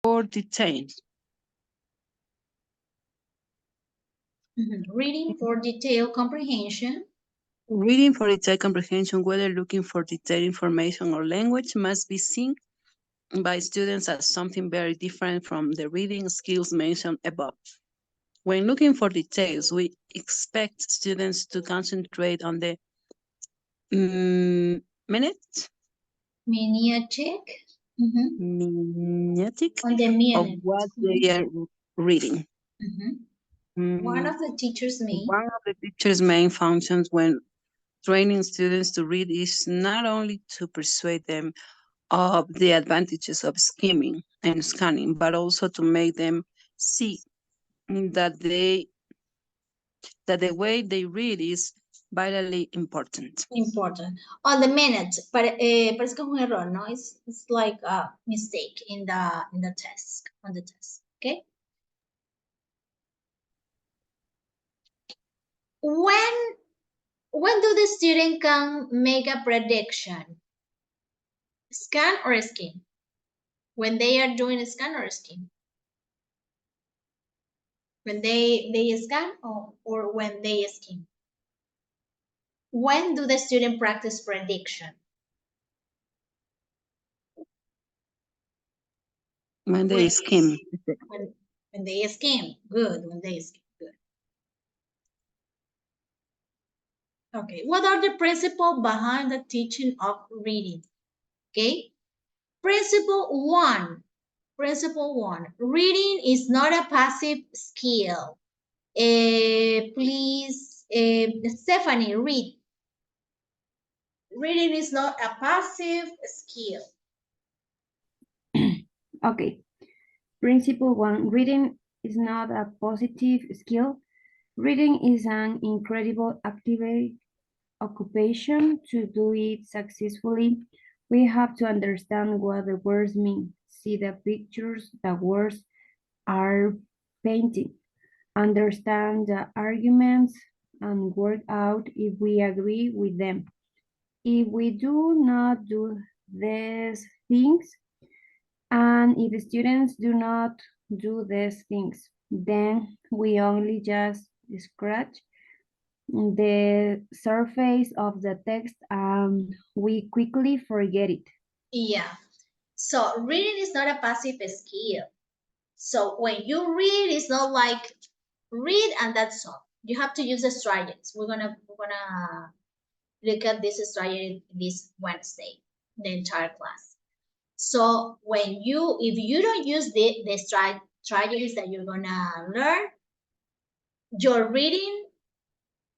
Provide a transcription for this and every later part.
for details. Reading for detailed comprehension. Reading for detailed comprehension, whether looking for detailed information or language, must be seen by students as something very different from the reading skills mentioned above. When looking for details, we expect students to concentrate on the minute Miniatic. Mimetic On the of minute. what they are reading. One of the teachers' One of the teacher's main functions when training students to read is not only to persuade them of the advantages of skimming and scanning, but also to make them see that the way they read is vitally important. Important. On the minute, parece que es un error, no? It's like a mistake in the test, on the test, okay? When do the student can make a prediction? Scan or skim? When they are doing a scan or skim? When they scan or when they skim? When do the student practice prediction? When they skim. When they skim. Good. When they skim. Good. Okay. What are the principles behind the teaching of reading? Okay. Principle one. Reading is not a passive skill. Please, Stephanie, read. Reading is not a passive skill. Okay. Principle one, reading is not a positive skill. Reading is an incredible occupation. To do it successfully, we have to understand what the words mean, see the pictures the words are painting, understand the arguments, and work out if we agree with them. If we do not do these things, and if students do not do these things, then we only just scratch the surface of the text and we quickly forget it. Yeah. So reading is not a passive skill. So when you read, it's not like read and that's all. You have to use the strategies. We're gonna look at this strategy this Wednesday, the entire class. So if you don't use the strategies that you're gonna learn, your reading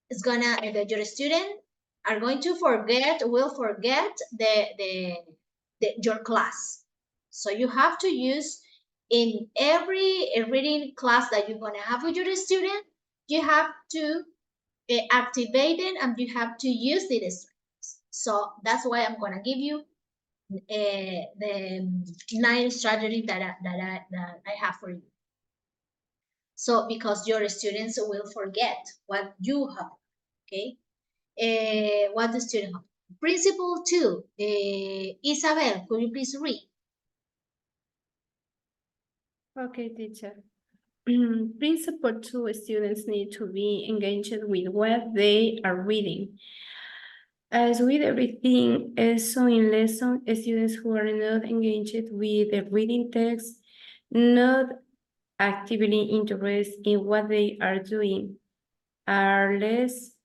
is gonna your student are going to will forget your class. So you have to use in every reading class that you're gonna have with your student, you have to activate it and you have to use the strategies. So that's why I'm gonna give you the 9 strategies that I have for you. So because your students will forget what you have, okay? What the student have. Principle 2, Isabel, could you please read? Okay, teacher. Principle 2, students need to be engaged with what they are reading. As with everything so in lesson, students who are not engaged with the reading text, not actively interested in what they are doing, are less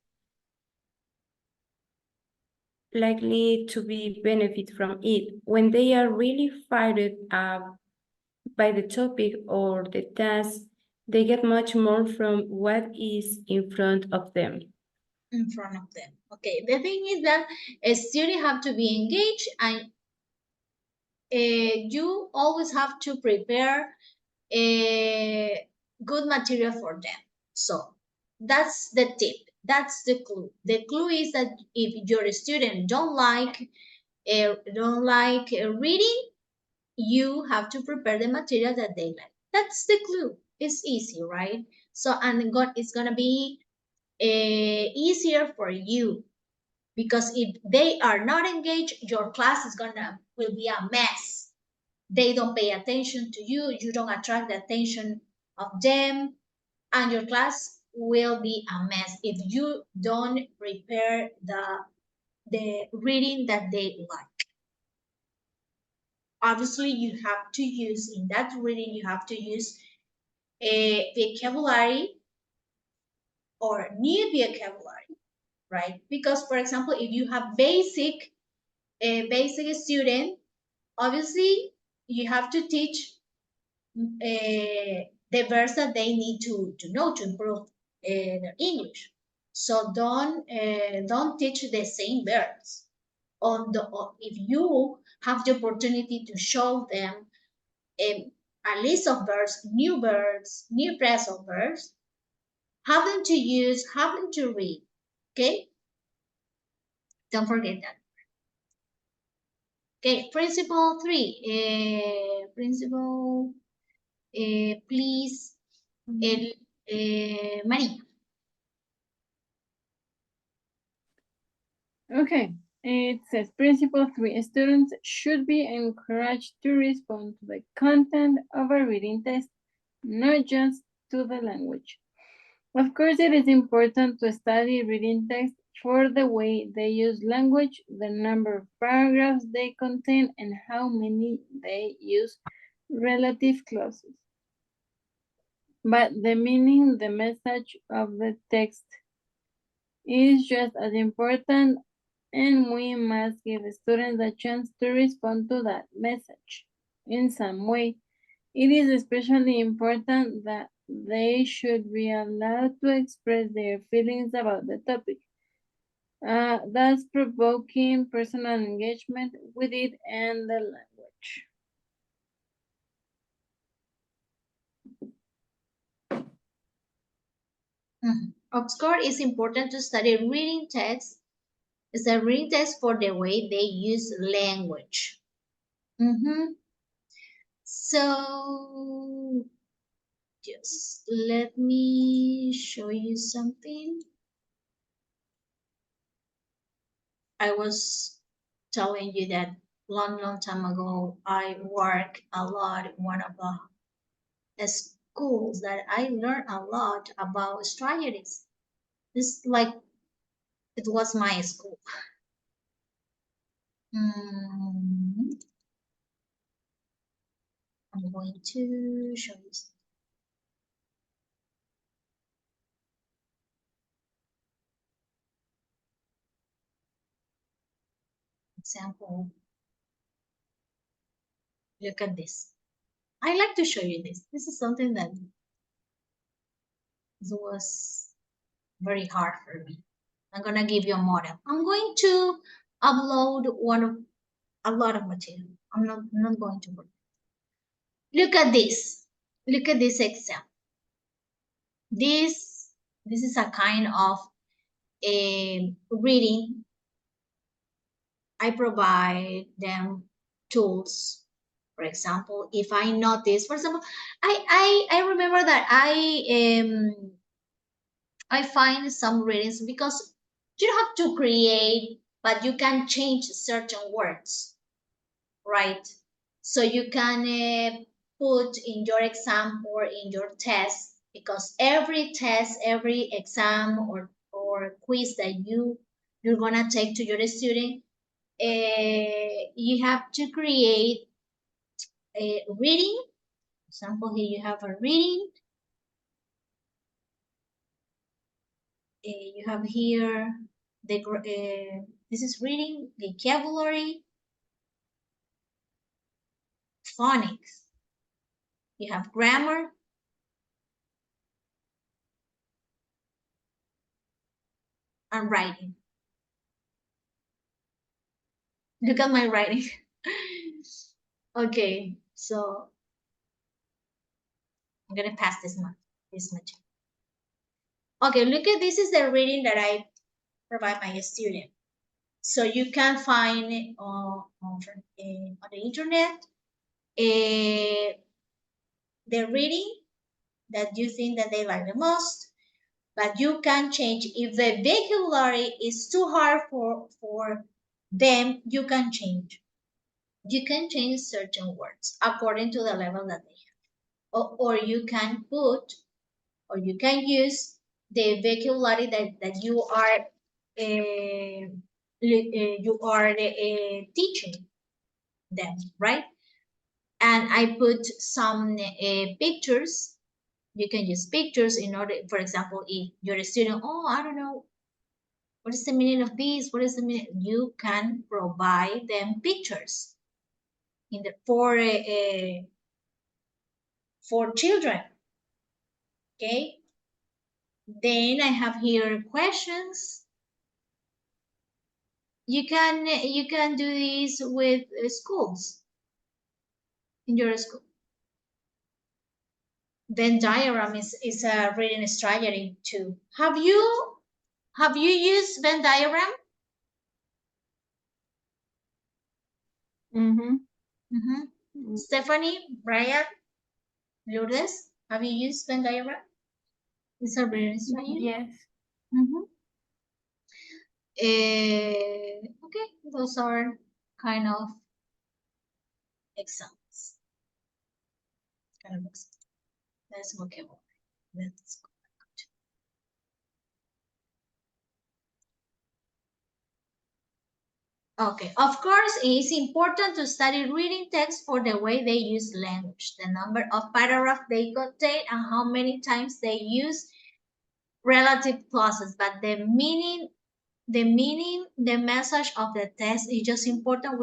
likely to be benefit from it. When they are really fired up by the topic or the task, they get much more from what is in front of them. In front of them. Okay, the thing is that a student have to be engaged and you always have to prepare a good material for them. So that's the tip. That's the clue. The clue is that if your student don't like reading, you have to prepare the material that they like. That's the clue. It's easy, right? So it's gonna be easier for you because if they are not engaged, your class will be a mess. they don't pay attention to you, you don't attract the attention of them, and your class will be a mess if you don't prepare the reading that they like. Obviously, you have to use, in that reading, you have to use a vocabulary or new vocabulary, right? Because, for example, if you have a basic student, obviously you have to teach the verbs that they need to know to improve their English. So don't teach the same verbs. If you have the opportunity to show them a list of verbs, new phrasal verbs, have them to use, have them to read. Okay? Don't forget that. Okay, principle 3. Please, Maria. Okay, it says principle 3, students should be encouraged to respond to the content of a reading test, not just to the language. Of course, it is important to study reading text for the way they use language, the number of paragraphs they contain, and how many they use relative clauses. But the meaning, the message of the text is just as important, and we must give students a chance to respond to that message in some way. It is especially important that they should be allowed to express their feelings about the topic, thus provoking personal engagement with it and the language. Of course, it's important to study reading text. It's a reading text for the way they use language. So just let me show you something. I was telling you that long time ago, I worked a lot in one of the schools that I learned a lot about strategies. It's like it was my school. I'm going to show you. Example. Look at this. I like to show you this. This is something that was very hard for me. I'm gonna give you a model. I'm going to upload a lot of material. I'm not going to work. Look at this. Look at this example. This is a kind of a reading. I provide them tools. For example, if I notice, for example, I remember that I find some readings because you don't have to create, but you can change certain words, right? So you can put in your exam or in your test, because every test, every exam or quiz that you're gonna take to your student, you have to create a reading. For example, here you have a reading. You have here this is reading, vocabulary, phonics. You have grammar, and writing. Look at my writing. Okay, so I'm gonna pass this material. Okay, look at this is the reading that I provide my student. So you can find it on the internet the reading that you think that they like the most, but you can change. If the vocabulary is too hard for them, you can change. you can change certain words according to the level that they have. Or you can put, or you can use the vocabulary that you are teaching them, right? And I put some pictures. You can use pictures in order, for example, if you're a student, oh, I don't know, what is the meaning of this? What is the meaning? You can provide them pictures in the for children. Okay. Then I have here questions. You can do this with schools in your school. Venn diagram is a reading strategy too. Have you used Venn diagram? Stephanie, Brian, Lourdes, have you used Venn diagram? It's a reading strategy. Yes. Okay, those are kind of examples. That's vocabulary. Let's go back to. Okay, of course, it is important to study reading text for the way they use language, the number of paragraphs they contain, and how many times they use relative clauses. But the message of the text is just important.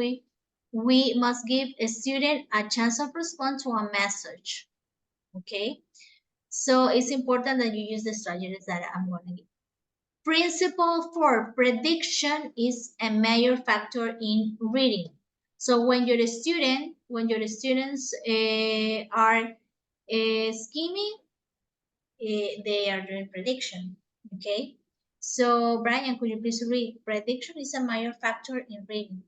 We must give a student a chance of respond to a message. Okay, so it's important that you use the strategies that I'm going to give. Principle 4, prediction is a major factor in reading. So when your students are scheming, they are doing prediction. Okay. So Brian, could you please read? Prediction is a major factor in reading.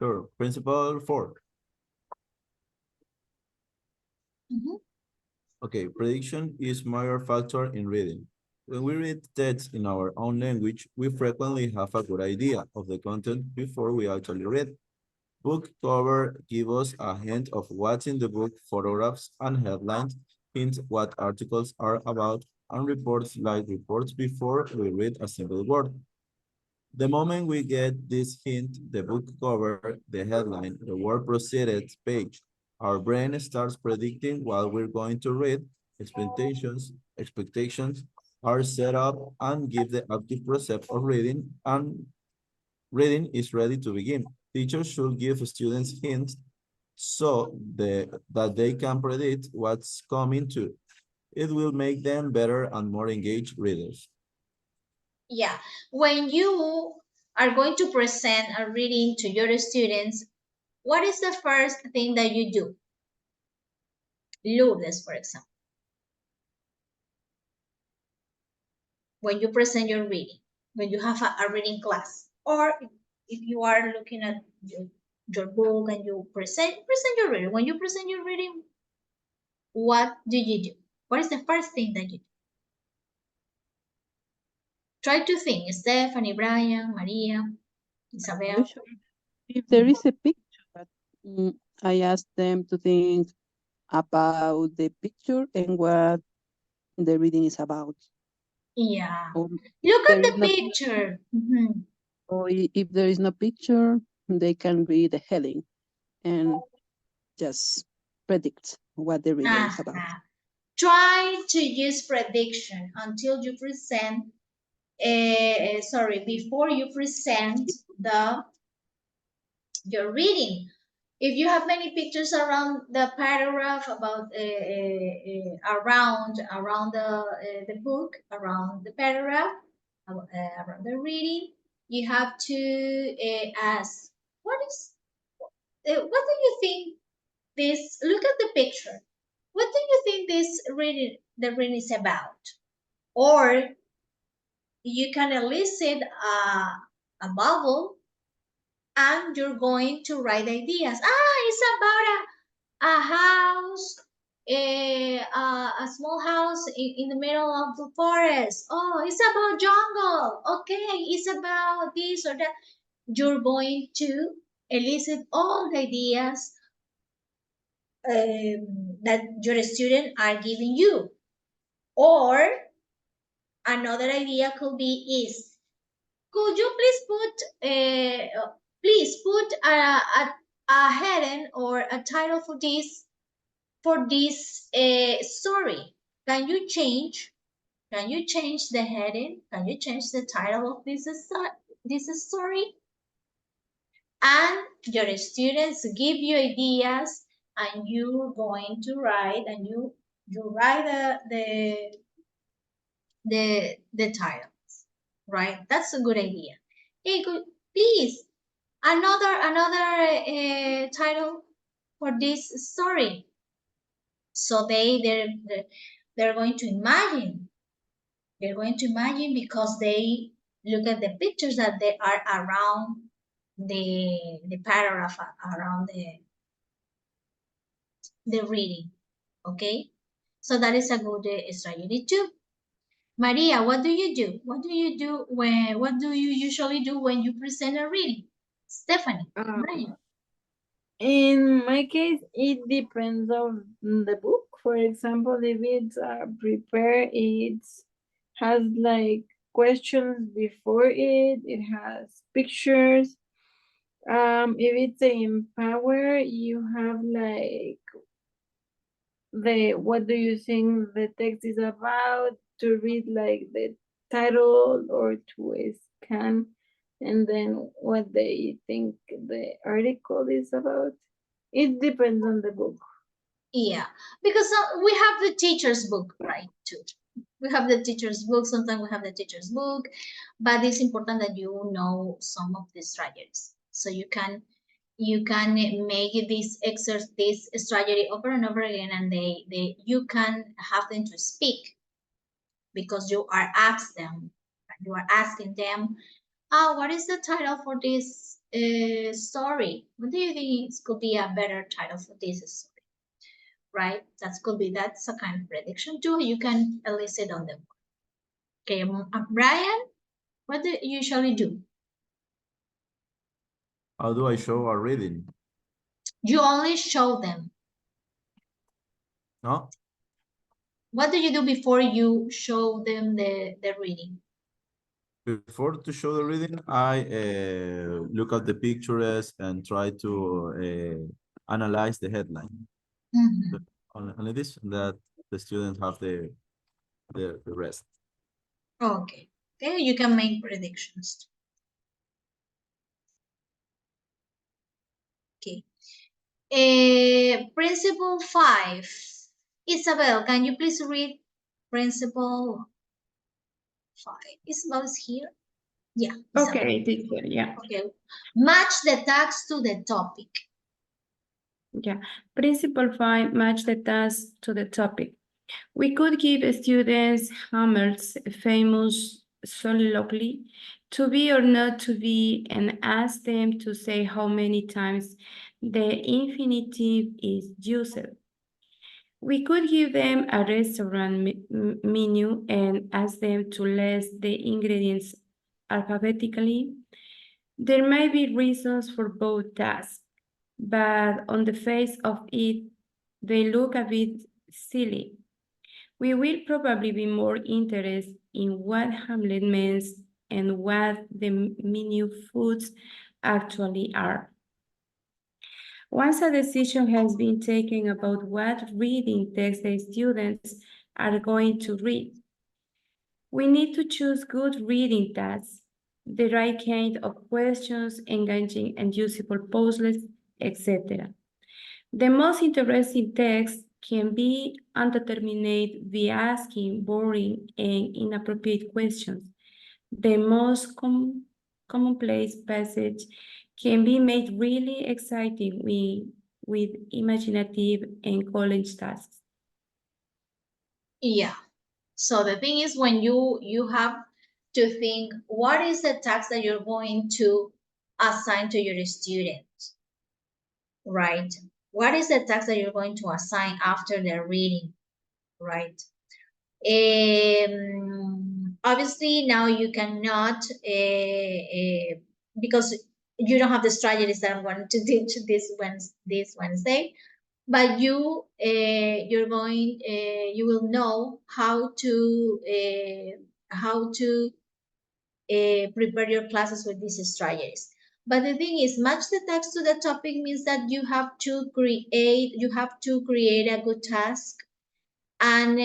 Sure. Principle 4. Okay, prediction is major factor in reading. When we read text in our own language, we frequently have a good idea of the content before we actually read. Book cover give us a hint of what's in the book, photographs and headlines hint what articles are about, and reports like reports before we read a single word. The moment we get this hint, the book cover, the headline, the word proceeded page, our brain starts predicting what we're going to read. Expectations are set up and give the active process of reading, and reading is ready to begin. Teachers should give students hints so that they can predict what's coming to. It will make them better and more engaged readers. Yeah, when you are going to present a reading to your students, what is the first thing that you do? Lourdes, for example. When you present your reading, when you have a reading class, or if you are looking at your book and you present your reading, when you present your reading, what do you do? What is the first thing that you do? Try to think, Stephanie, Brian, Maria, Isabel. Usually, if there is a picture, I ask them to think about the picture and what the reading is about. Yeah. Or Look there at is the no picture. Or if there is no picture, they can read the heading and just predict what the reading is about. Try to use prediction until you present, before you present your reading. If you have many pictures around the paragraph, about around the book, around the paragraph, around the reading, you have to ask, what do you think this? Look at the picture. What do you think the reading is about? Or you can elicit a bubble, and you're going to write ideas. It's about a house a small house in the middle of the forest. Oh, it's about jungle. Okay, it's about this or that. You're going to elicit all the ideas that your student are giving you. Or another idea could be is, could you please put a heading or a title for this story? Can you change the heading? Can you change the title of this story? And your students give you ideas, and you're going to write, and you write the titles, right? That's a good idea. Hey, good, please, another title for this story. So they're going to imagine. They're going to imagine because they look at the pictures that they are around the paragraph, around the reading. Okay, so that is a good strategy too. Maria, what do you do? What do you usually do when you present a reading? Stephanie, Brian. In my case, it depends on the book. For example, if it's prepared, it has like questions before it. It has pictures. If it's in Power, you have like what do you think the text is about, to read like the title or to scan and then what they think the article is about. It depends on the book. Yeah, because we have the teacher's book, right, too. We have the teacher's book, sometimes we have the teacher's book, but it's important that you know some of the strategies. So you can make this strategy over and over again, and you can have them to speak, because you are asking them, what is the title for this story? What do you think could be a better title for this story? Right? That's a kind of prediction too. You can elicit on them. Okay, Brian, what do you usually do? How do I show a reading? You only show them. No? What do you do before you show them the reading? Before to show the reading, I look at the pictures and try to analyze the headline. Mhm. Only this, that the students have the rest. Okay. Okay, you can make predictions. Okay. Principle 5. Isabel, can you please read principle 5? Isabel is here? Yeah. Isabel. Okay, teacher, yeah. Okay. Match the tags to the topic. Yeah. Principle 5, match the task to the topic. We could give students Hammer's famous soliloquy, to be or not to be, and ask them to say how many times the infinitive is used. We could give them a restaurant menu and ask them to list the ingredients alphabetically. There may be reasons for both tasks, but on the face of it, they look a bit silly. We will probably be more interested in what Hamlet means and what the menu foods actually are. Once a decision has been taken about what reading text the students are going to read, we need to choose good reading tasks, the right kind of questions, engaging and usable puzzles, etc. The most interesting text can be undetermined by asking boring and inappropriate questions. The most commonplace passage can be made really exciting with imaginative and college tasks. Yeah. So the thing is, when you have to think, what is the task that you're going to assign to your students, right? What is the task that you're going to assign after the reading, right? Obviously, now you cannot, because you don't have the strategies that I'm going to teach this Wednesday, but you you will know how to prepare your classes with these strategies. But the thing is, match the text to the topic means that you have to create a good task, and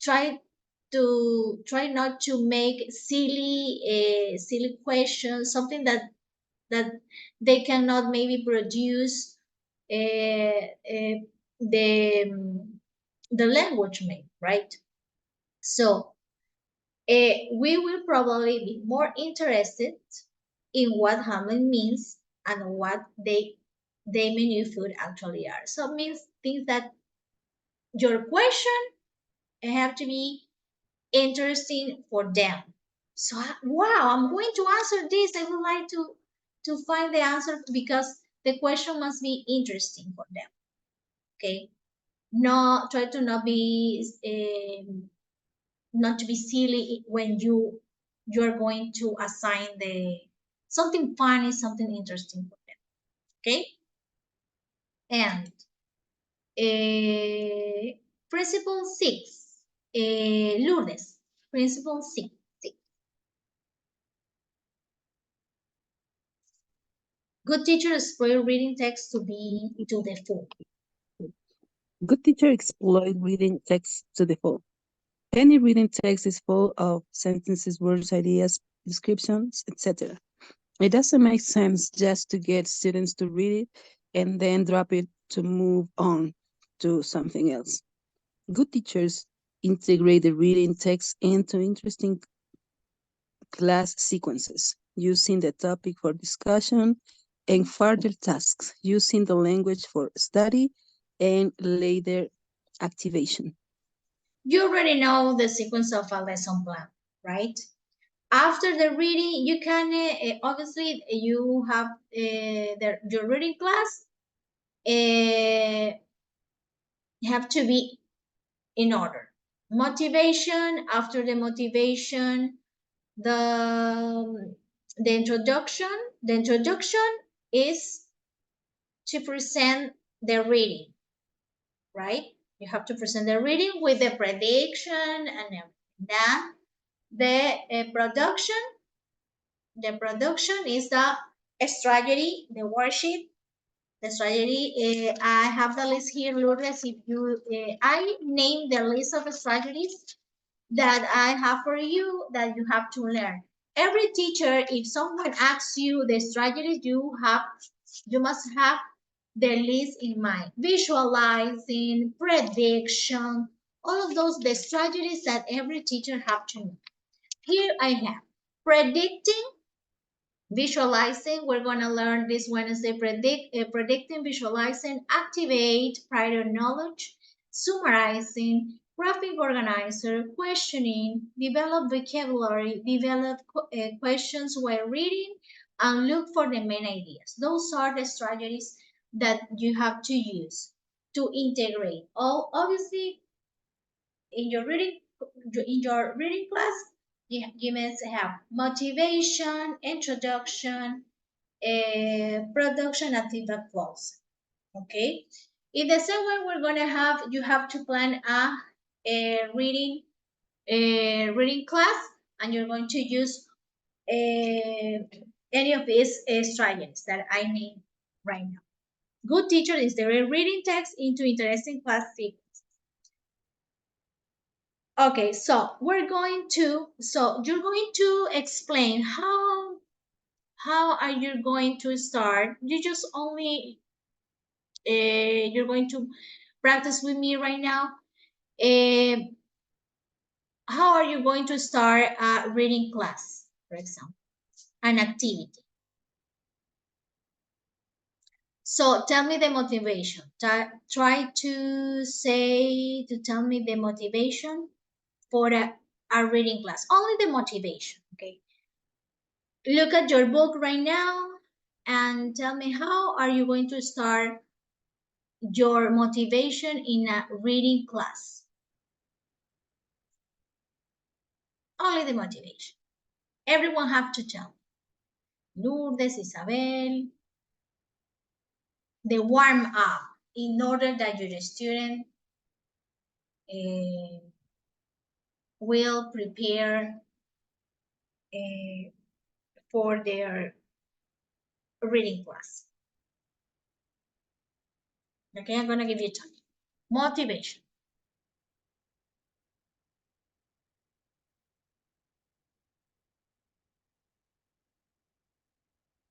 try not to make silly questions, something that they cannot maybe produce the language make, right? So we will probably be more interested in what Hamlet means and what they menu food actually are. So it means things that your question have to be interesting for them. So wow, I'm going to answer this. I would like to find the answer because the question must be interesting for them. Okay, no, try to not be silly when you're going to assign the something funny, something interesting for them. Okay, and principle 6, Lourdes, principle 6. Good teacher exploit reading text to the full. Good teacher exploit reading text to the full. Any reading text is full of sentences, words, ideas, descriptions, etc. It doesn't make sense just to get students to read it and then drop it to move on to something else. Good teachers integrate the reading text into interesting class sequences, using the topic for discussion and further tasks, using the language for study and later activation. You already know the sequence of a lesson plan, right? After the reading, you can, obviously, you have your reading class have to be in order. Motivation, after the motivation, the introduction. The introduction is to present the reading, right? You have to present the reading with the prediction and everything. Then the production is the strategy, the worksheet. The strategy, I have the list here, Lourdes. If you, I named the list of strategies that I have for you that you have to learn. Every teacher, if someone asks you the strategies, you must have the list in mind. Visualizing, prediction, all of those, the strategies that every teacher have to know. Here I have predicting, visualizing. We're going to learn this Wednesday. Predicting, visualizing, activate, prior knowledge, summarizing, graphic organizer, questioning, develop vocabulary, develop questions while reading, and look for the main ideas. Those are the strategies that you have to use to integrate. All obviously in your reading class, you must have motivation, introduction, production, and feedback flows. Okay. In the same way, we're gonna have you have to plan a reading class, and you're going to use any of these strategies that I named right now. Good teacher is the reading text into interesting class sequence. Okay, so you're going to explain how are you going to start. You just only you're going to practice with me right now. How are you going to start a reading class, for example, an activity? So tell me the motivation. Try to tell me the motivation for a reading class. Only the motivation, okay? Look at your book right now. and tell me how are you going to start your motivation in a reading class. Only the motivation. Everyone have to tell. Lourdes, Isabel, the warm up in order that your student will prepare for their reading class. Okay, I'm gonna give you time. Motivation.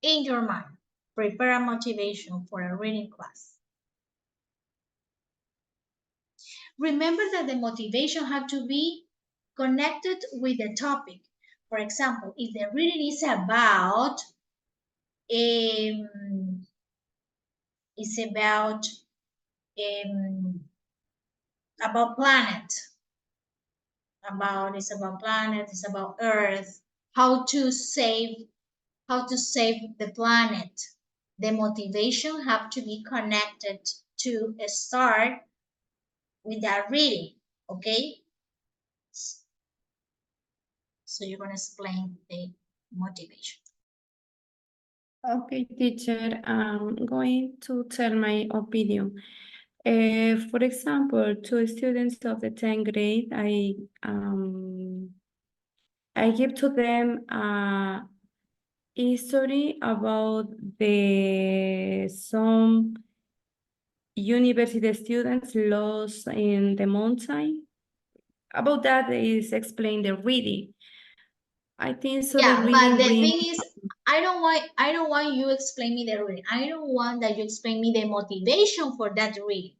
In your mind, prepare a motivation for a reading class. Remember that the motivation has to be connected with the topic. For example, if the reading is about planet, it's about Earth, how to save the planet. The motivation have to be connected to start with that reading, okay? So you're gonna explain the motivation. Okay, teacher, I'm going to tell my opinion. For example, to students of the 10th grade, I give to them a history about some university students lost in the mountain. About that is explain the reading. I think so. Yeah, the but reading the brings. thing is, I don't want you explain me the reading. I don't want that you explain me the motivation for that reading.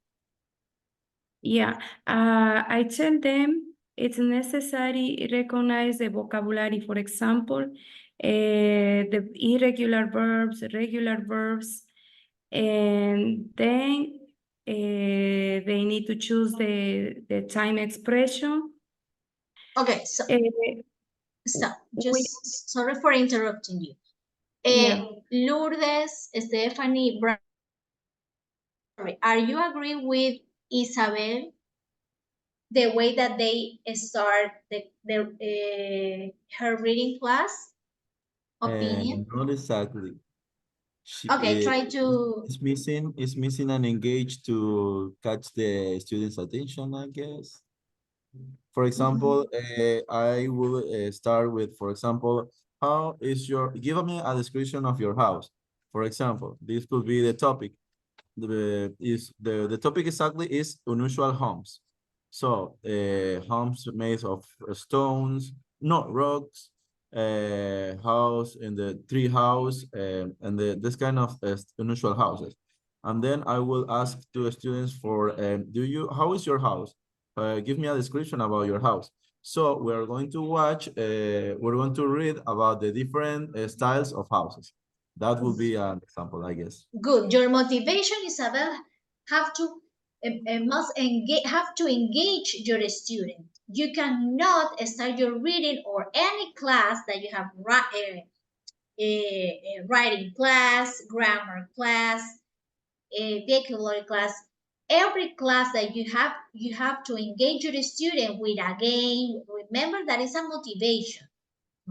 Yeah, I tell them it's necessary recognize the vocabulary, for example, the irregular verbs, regular verbs, and then they need to choose the time expression. Okay, so stop. Just sorry for interrupting you. Yeah. Lourdes, Stephanie, are you agree with Isabel? The way that they start her reading class? Opinion? Not exactly. Okay, try to. It's missing an engage to catch the student's attention, I guess. For example, I will start with, for example, give me a description of your house. For example, this could be the topic. The topic exactly is unusual homes. So homes made of stones, not rocks, house in the tree house, and this kind of unusual houses. And then I will ask to students for, how is your house? Give me a description about your house. So we're going to we're going to read about the different styles of houses. That will be an example, I guess. Good. Your motivation, Isabel, have to engage your student. You cannot start your reading or any class that you have writing class, grammar class, vocabulary class. Every class that you have to engage your student with a game. Remember that is a motivation.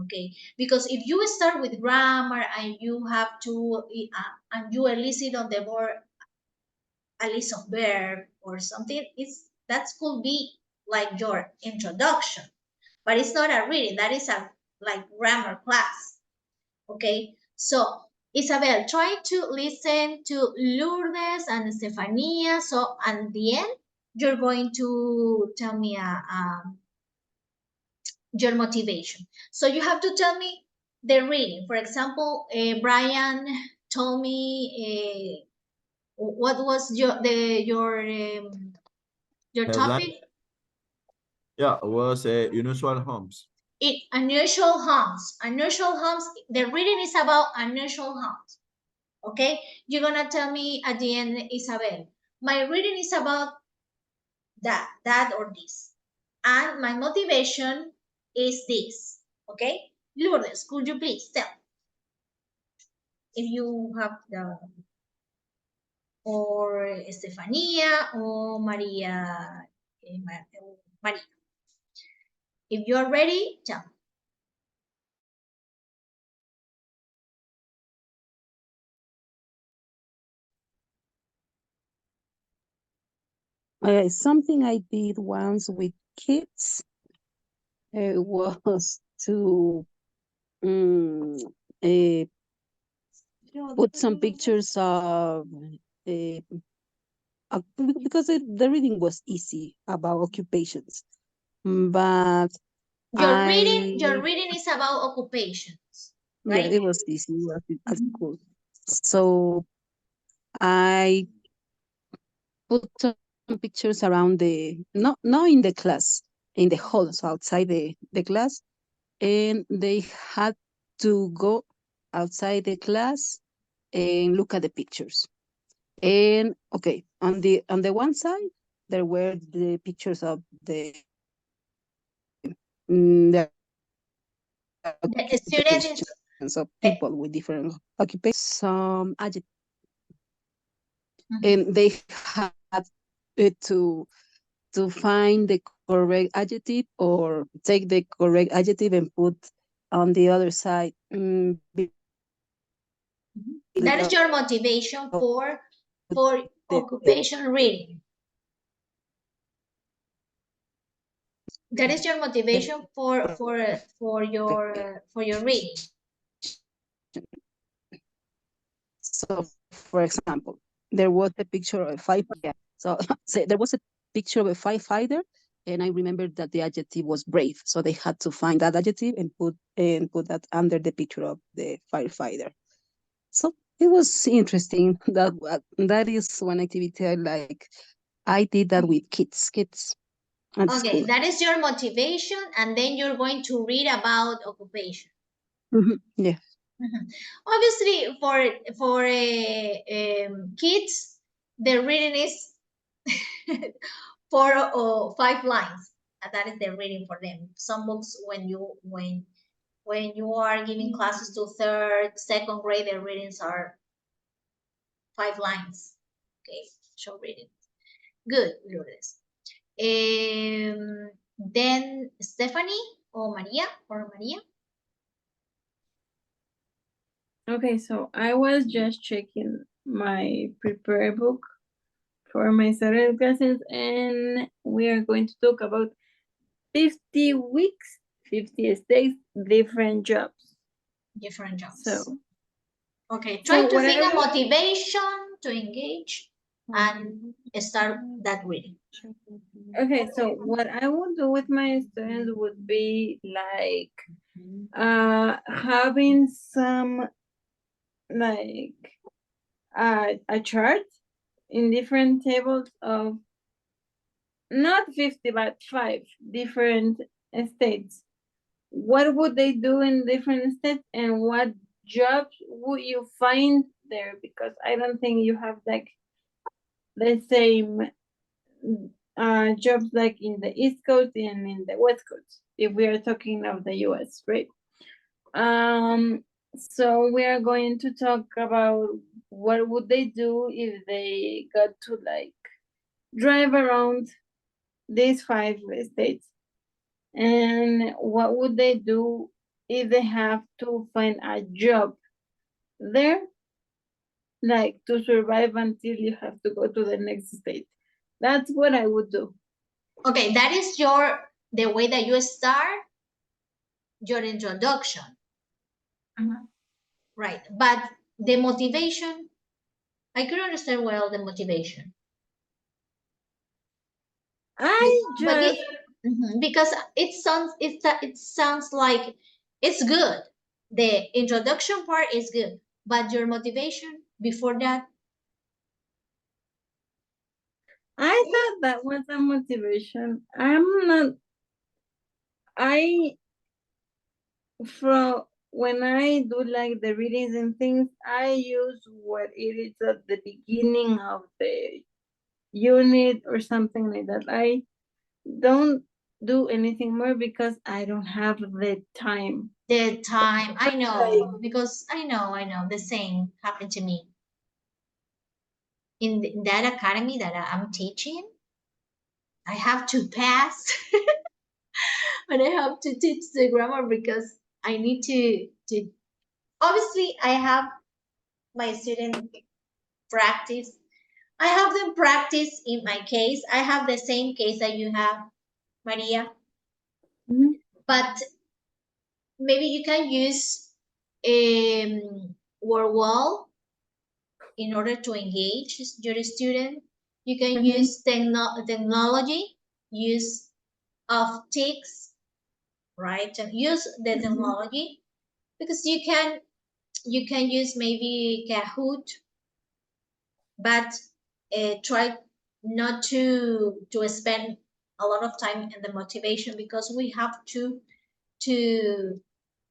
Okay, because if you start with grammar and you have to and you elicit on the board a list of verb or something, that could be like your introduction, but it's not a reading. That is a like grammar class. Okay, so Isabel, try to listen to Lourdes and Stefania. So at the end, you're going to tell me your motivation. So you have to tell me the reading. For example, Brian told me what was your topic? Yeah, it was unusual homes. Unusual homes. Unusual homes. The reading is about unusual homes. Okay, you're gonna tell me at the end, Isabel. My reading is about that or this, and my motivation is this. Okay, Lourdes, could you please tell? if you have the, or Estefania or Maria, Maria. If you are ready, jump. Something I did once with kids was to put some pictures of because the reading was easy about occupations, but Your reading is about occupations, yeah, right? it was easy at school. So I put some pictures around not in the class, in the hall, so outside the class, and they had to go outside the class and look at the pictures. And okay, on the one side there were the pictures of the The student occupations is of people with different occupations, some adjectives, and they had to find the correct adjective or take the correct adjective and put on the other side. that is your motivation for occupation reading. That is your motivation for your reading. So, for example, there was a picture of a firefighter. So, there was a picture of a firefighter, and I remembered that the adjective was brave. So they had to find that adjective and put that under the picture of the firefighter. So it was interesting. That is one activity I like. I did that with kids at Okay, school. that is your motivation, and then you're going to read about occupation. Yeah. Obviously, for kids, the reading is 4 or 5 lines, and that is the reading for them. Some books, when you are giving classes to third, second grade, the readings are 5 lines. Okay, short reading. Good, Lourdes. Then Stephanie or Maria. Okay, so I was just checking my prepared book for my Saturday classes, and we are going to talk about 50 weeks, 50 states, different jobs. Different jobs. So, okay, try to what think I of would- motivation to engage and start that reading. Okay, so what I would do with my students would be like having some like a chart in different tables of not 50 but 5 different states. What would they do in different states, and what jobs would you find there? Because I don't think you have like the same jobs like in the East Coast and in the West Coast, if we are talking of the US, right? So we are going to talk about what would they do if they got to like drive around these 5 states, and what would they do if they have to find a job there, like to survive until you have to go to the next state. That's what I would do. Okay, that is the way that you start your introduction. Right, but the motivation, I could understand well the motivation. Because it sounds like it's good. The introduction part is good, but your motivation before that. I thought that was a motivation. From when I do like the readings and things, I use what it is at the beginning of the unit or something like that. I don't do anything more because I don't have the time. The time, I know, because I know, the same happened to me. In that academy that I'm teaching, I have to pass and I have to teach the grammar because I need to obviously I have my student practice. I have them practice in my case. I have the same case that you have, Maria. Mhm. But maybe you can use word wall in order to engage your student. You can use technology, use of ticks, right? And use the technology because you can use maybe Kahoot, but try not to spend a lot of time in the motivation because we have to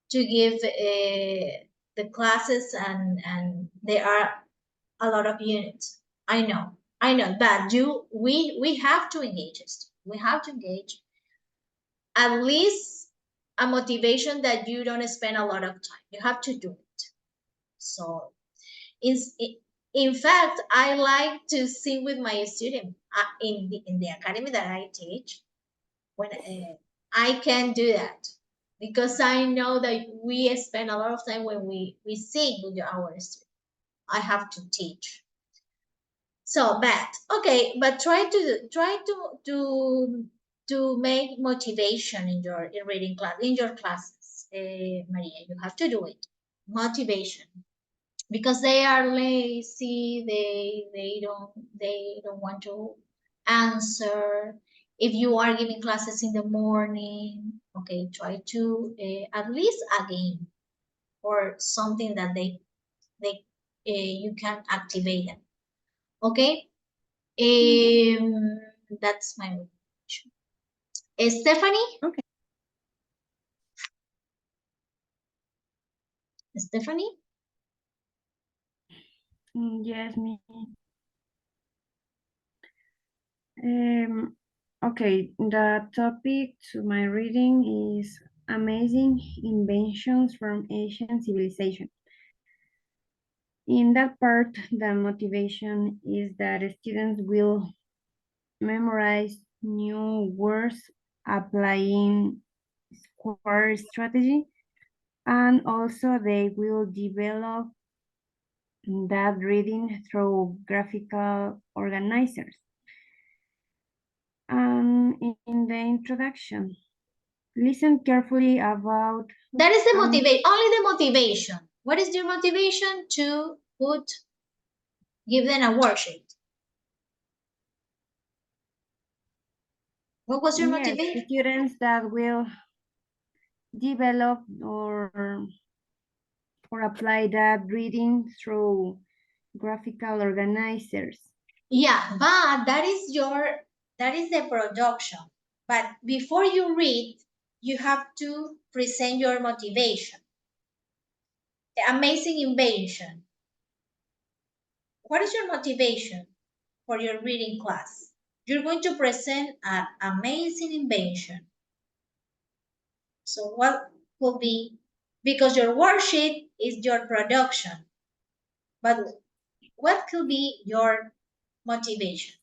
give the classes and there are a lot of units. I know, but we have to engage it. We have to engage at least a motivation that you don't spend a lot of time. You have to do it. So in fact, I like to sing with my student in the academy that I teach. When I can do that because I know that we spend a lot of time when we sing with our students. I have to teach. So bad. Okay, but try to make motivation in your reading class in your classes, Maria. You have to do it. Motivation because they are lazy. They don't want to answer. If you are giving classes in the morning, okay, try to at least a game or something that they you can activate them. Okay. That's my recommendation. Stephanie? Okay. Stephanie? Yes, me. Okay, the topic to my reading is Amazing Inventions from Ancient Civilization. In that part, the motivation is that students will memorize new words applying square strategy, and also they will develop that reading through graphical organizers. In the introduction, listen carefully about. That is the motivation, only the motivation. What is your motivation to give them a worksheet? What was your motivation? Students that will develop or apply that reading through graphical organizers. Yeah, but that is the production. But before you read, you have to present your motivation. The amazing invention. What is your motivation for your reading class? You're going to present an amazing invention. So what could be, because your worksheet is your production, but what could be your motivation?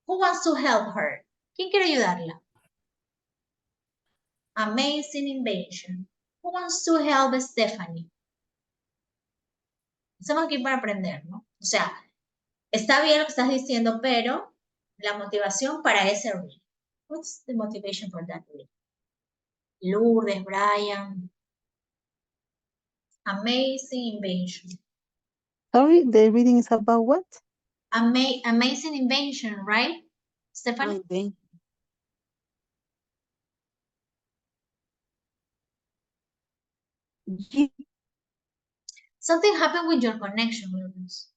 Who wants to help her? ¿Quién quiere ayudarla? Amazing invention. Who wants to help Stephanie? Estamos aquí para aprender, ¿no? O sea, está bien lo que estás diciendo, pero la motivación para ese reading. What's the motivation for that reading? Lourdes, Brian. Amazing invention. Sorry, the reading is about what? Amazing invention, right, Stephanie? Okay. Something happened with your connection, Lourdes.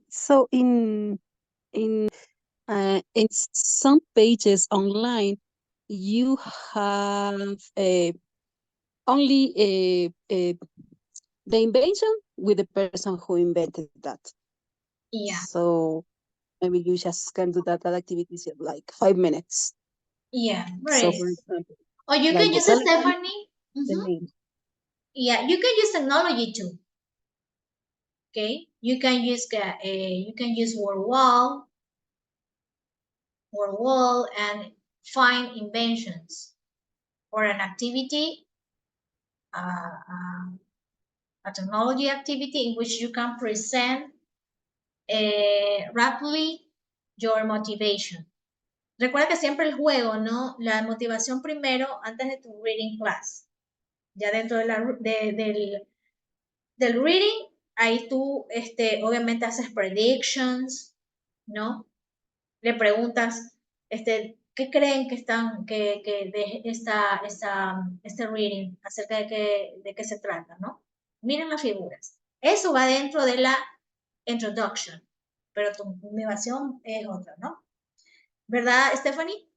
So in some pages online, you have only the invention with the person who invented that. Yeah. So maybe you just can do that activities in like 5 minutes. Yeah, So right. for example, Or you like can use vocabulary, Stephanie. the Mhm. name. Yeah, you can use technology too. Okay, you can use word wall, and find inventions or an activity, a technology activity in which you can present rapidly your motivation. Recuerda que siempre el juego, ¿no? La motivación primero antes de tu reading class. Ya dentro del reading, ahí tú obviamente haces predictions, ¿no? Le preguntas, ¿qué creen que de este reading, acerca de qué se trata, ¿no? Miren las figuras. Eso va dentro de la introduction, pero tu motivación es otra, ¿no? ¿Verdad, Stephanie?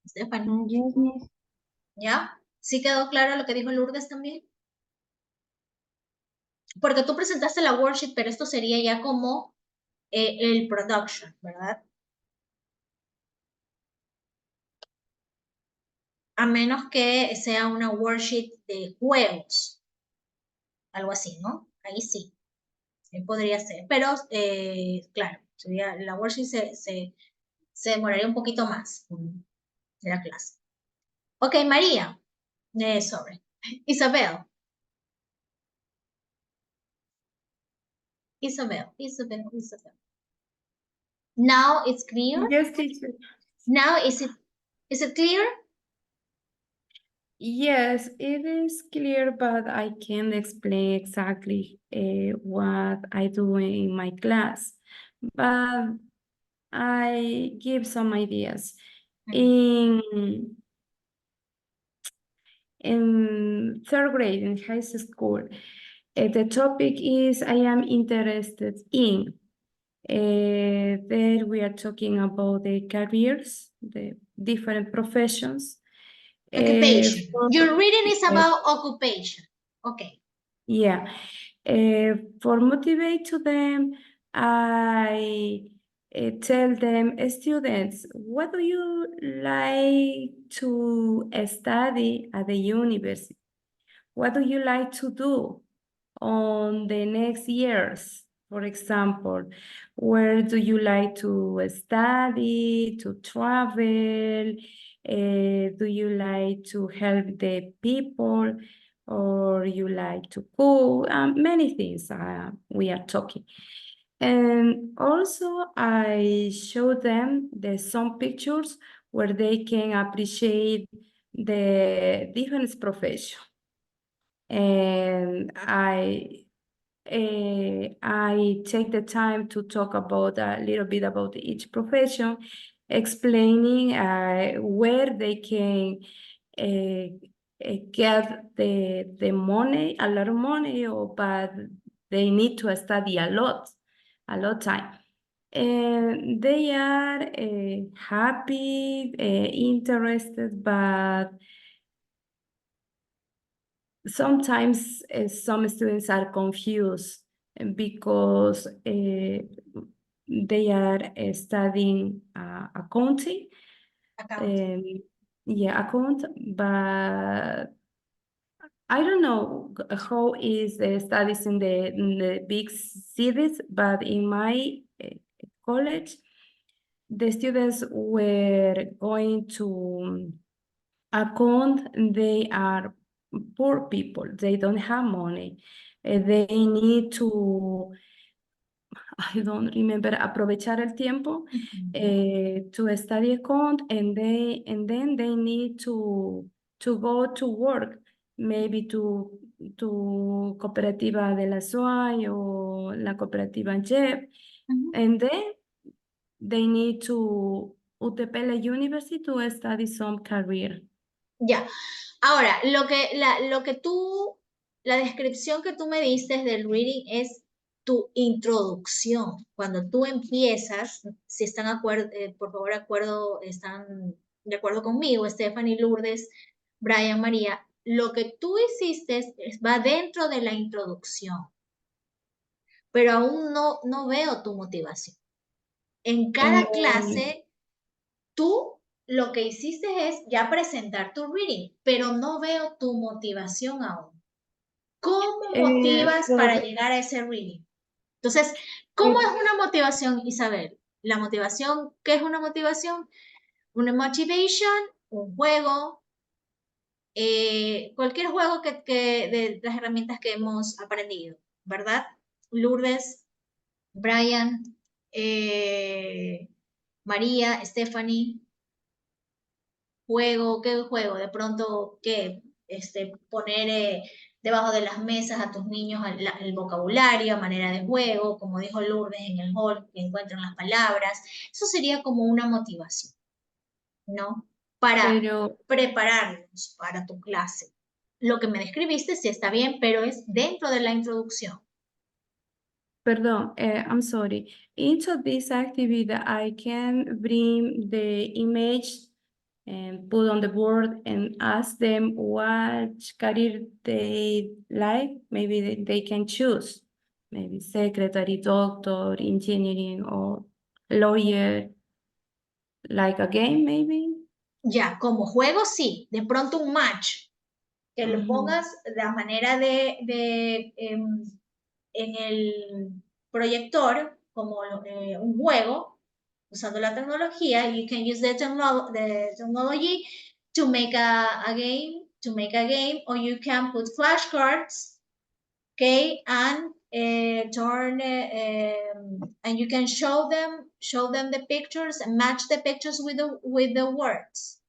Stephanie, Yes, miss. ¿ya? ¿Sí quedó claro lo que dijo Lourdes también? Porque tú presentaste la worksheet, pero esto sería ya como el production, ¿verdad? A menos que sea una worksheet de juegos, algo así, ¿no? Ahí sí, podría ser. Pero, claro, la worksheet se demoraría un poquito más de la clase. Ok, María. Sorry. Isabel. Now it's clear? Yes, teacher. Now is it clear? Yes, it is clear, but I can't explain exactly what I do in my class. But I give some ideas. In third grade in high school, the topic is I am interested in. There we are talking about the careers, the different professions. Occupation. Your reading is Yes. about occupation. Okay. Yeah. For motivate to them, I tell them, students, what do you like to study at the university? What do you like to do on the next years? For example, where do you like to study, to travel? Do you like to help the people, or you like to cook? Many things we are talking. And also I show them some pictures where they can appreciate the different profession. And I take the time to talk about a little bit about each profession, explaining where they can get the money, a lot of money, but they need to study a lot time. And they are happy, interested, but sometimes some students are confused because they are studying accounting. Account, but I don't know how is the studies in the big cities, but in my college, the students were going to account. They are poor people. They don't have money. They need to, I don't remember, aprovechar el tiempo to study account, and then they need to go to work, maybe to Cooperativa de la SOAY or la Cooperativa JEP, and then they need to UTP University to study some career. Ya. Ahora, la descripción que tú me diste del reading es tu introducción. Cuando tú empiezas, si están por favor, están de acuerdo conmigo, Stephanie, Lourdes, Brian, María, lo que tú hiciste va dentro de la introducción. pero aún no veo tu motivación. En cada Eh, clase, tú lo que hiciste es ya presentar tu reading, pero no veo tu motivación aún. ¿Cómo motivas para llegar a ese reading? Entonces, ¿cómo es una motivación, Isabel? La motivación, ¿qué es una motivación? Una motivation, un juego, cualquier juego que de las herramientas que hemos aprendido, ¿verdad? Lourdes, Brian, María, Stephanie, juego, ¿qué juego? De pronto, ¿qué? Poner debajo de las mesas a tus niños el vocabulario, a manera de juego, como dijo Lourdes en el hall, que encuentran las palabras. Eso sería como una motivación, ¿no? Para Pero, prepararnos para tu clase. Lo que me describiste sí está bien, pero es dentro de la introducción. perdón, I'm sorry. Each of these activities, I can bring the image and put on the board and ask them what career they like. Maybe they can choose. Maybe secretary, doctor, engineering, or lawyer. Like a game, maybe. Ya, como juego sí, de pronto un match, que le Ujú. pongas la manera en el proyector como un juego, usando la tecnología. You can use the technology to make a game, or you can put flashcards, okay, and turn and you can show them the pictures and match the pictures with the words,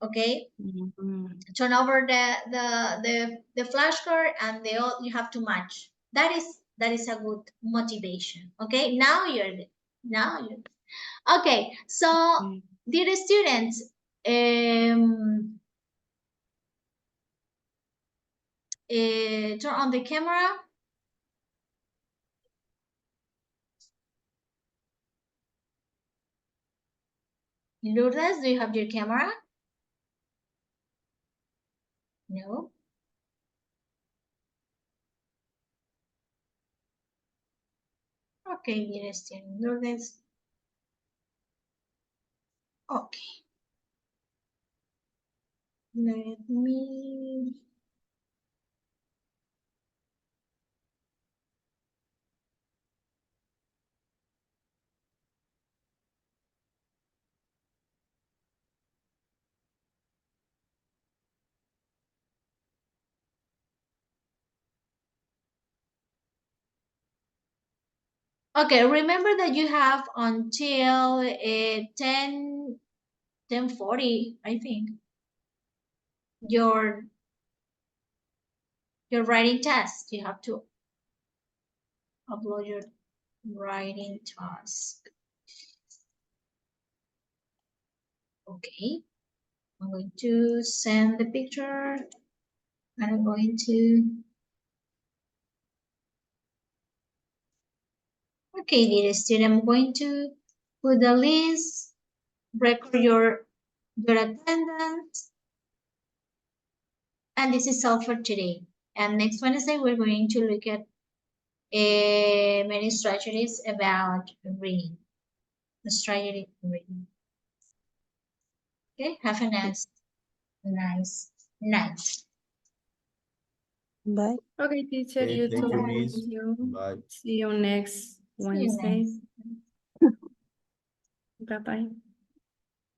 okay. Mhm. Turn over the flashcard and you have to match. That is a good motivation. Okay, okay. So, Okay. dear students, turn on the camera. Lourdes, do you have your camera? No. Okay, dear student, Lourdes. Okay. Let me. Okay, remember that you have until 10:40, I think, your writing test. You have to upload your writing task. Okay, I'm going to send the picture, and I'm going to. Okay, dear student, I'm going to put the list, record your attendance, and this is all for today. And next Wednesday, we're going to look at many strategies about reading. The strategy reading. Okay, have a nice night. Bye. Okay, teacher, Okay, you thank too. you, Thank Miss. you. Bye. See you next See you Wednesday. next. Bye-bye.